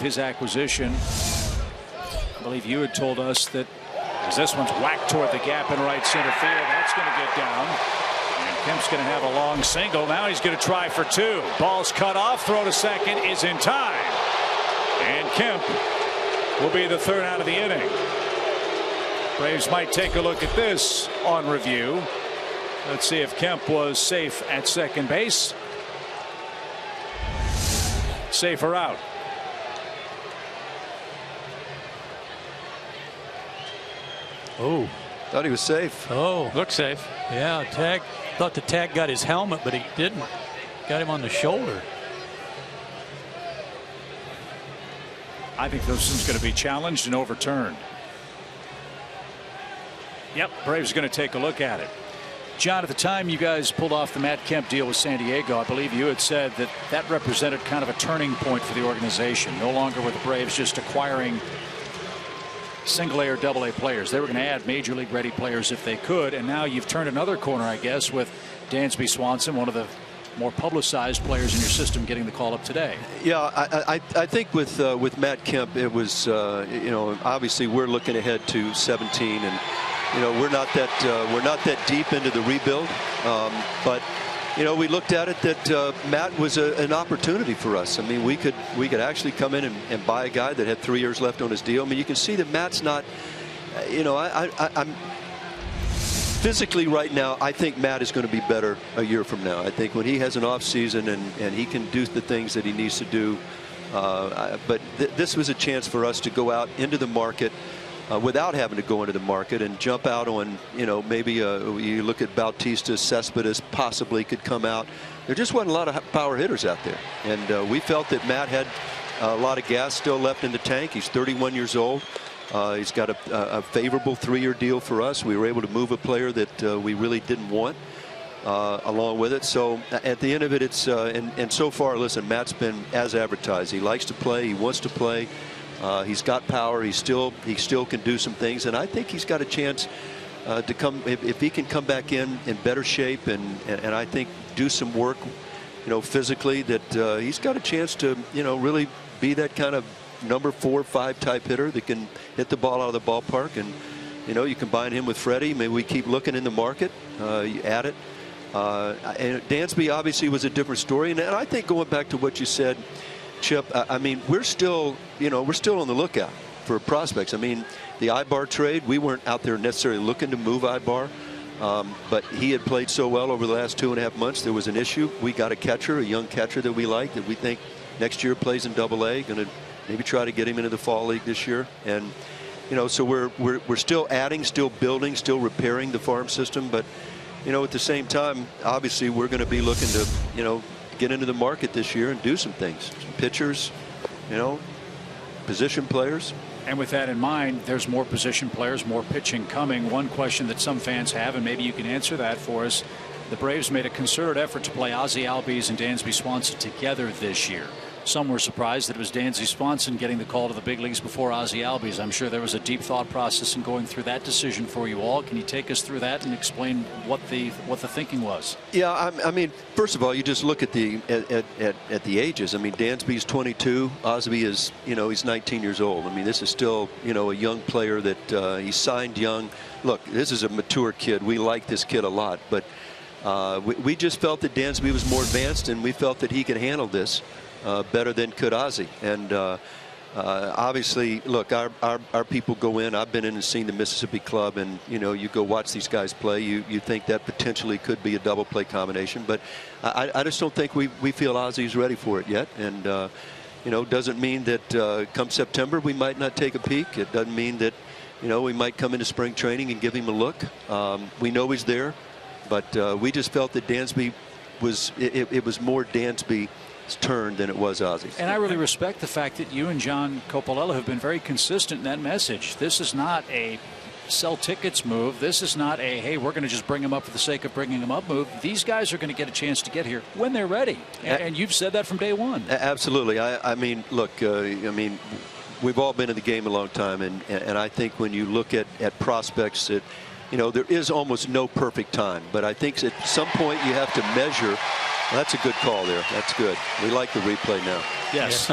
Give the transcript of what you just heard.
his acquisition. I believe you had told us that as this one's whacked toward the gap in right center field, that's going to get down. And Kemp's going to have a long single. Now he's going to try for two. Ball's cut off. Throw to second is in time. And Kemp will be the third out of the inning. Braves might take a look at this on review. Let's see if Kemp was safe at second base. Safe or out. Oh, thought he was safe. Oh, looked safe. Yeah, tag. Thought the tag got his helmet, but he didn't. Got him on the shoulder. I think this is going to be challenged and overturned. Yep, Braves going to take a look at it. John, at the time you guys pulled off the Matt Kemp deal with San Diego, I believe you had said that that represented kind of a turning point for the organization. No longer were the Braves just acquiring single A or double A players. They were going to add major league ready players if they could. And now you've turned another corner, I guess, with Dansby Swanson, one of the more publicized players in your system, getting the call up today. Yeah, I think with Matt Kemp, it was obviously we're looking ahead to 17, and we're not that deep into the rebuild, but we looked at it that Matt was an opportunity for us. I mean, we could actually come in and buy a guy that had 3 years left on his deal. I mean, you can see that Matt's not, I'm physically right now, I think Matt is going to be better a year from now. I think when he has an off season and he can do the things that he needs to do, but this was a chance for us to go out into the market without having to go into the market and jump out on, maybe you look at Bautista, Cespedes possibly could come out. There just wasn't a lot of power hitters out there. And we felt that Matt had a lot of gas still left in the tank. He's 31 years old. He's got a favorable 3-year deal for us. We were able to move a player that we really didn't want along with it. So at the end of it, it's and so far, listen, Matt's been as advertised. He likes to play. He wants to play. He's got power. He still can do some things, and I think he's got a chance to come if he can come back in better shape and I think do some work, physically. That he's got a chance to really be that kind of number 4 or 5 type hitter that can hit the ball out of the ballpark. And you combine him with Freddie. Maybe we keep looking in the market. You add it. And Dansby obviously was a different story, and I think going back to what you said, Chip, I mean, we're still on the lookout for prospects. I mean, the Ibar trade, we weren't out there necessarily looking to move Ibar, but he had played so well over the last 2.5 months. There was an issue. We got a catcher, a young catcher that we like, that we think next year plays in Double-A. Going to maybe try to get him into the fall league this year. And so we're still adding, still building, still repairing the farm system. But at the same time, obviously we're going to be looking to get into the market this year and do some things. Some pitchers, position players. And with that in mind, there's more position players, more pitching coming. One question that some fans have, and maybe you can answer that for us, the Braves made a concerted effort to play Ozzie Albies and Dansby Swanson together this year. Some were surprised that it was Dansby Swanson getting the call to the big leagues before Ozzie Albies. I'm sure there was a deep thought process in going through that decision for you all. Can you take us through that and explain what the thinking was? Yeah, I mean, first of all, you just look at the ages. I mean, Dansby's 22, Ozzie is he's 19 years old. I mean, this is still a young player that he signed young. Look, this is a mature kid. We like this kid a lot, but we just felt that Dansby was more advanced, and we felt that he could handle this better than could Ozzie. And obviously, look, our people go in. I've been in and seen the Mississippi Club, and you go watch these guys play. You think that potentially could be a double play combination, but I just don't think we feel Ozzie's ready for it yet. And doesn't mean that come September we might not take a peek. It doesn't mean that we might come into spring training and give him a look. We know he's there, but we just felt that Dansby was it was more Dansby turn than it was Ozzie. And I really respect the fact that you and John Coppola have been very consistent in that message. This is not a sell tickets move. This is not a, hey, we're going to just bring them up for the sake of bringing them up move. These guys are going to get a chance to get here when they're ready. And you've said that from day one. Absolutely. I mean, look, we've all been in the game a long time, and I think when you look at prospects, that there is almost no perfect time. But I think at some point you have to measure. That's a good call there. That's good. We like the replay now. Yes.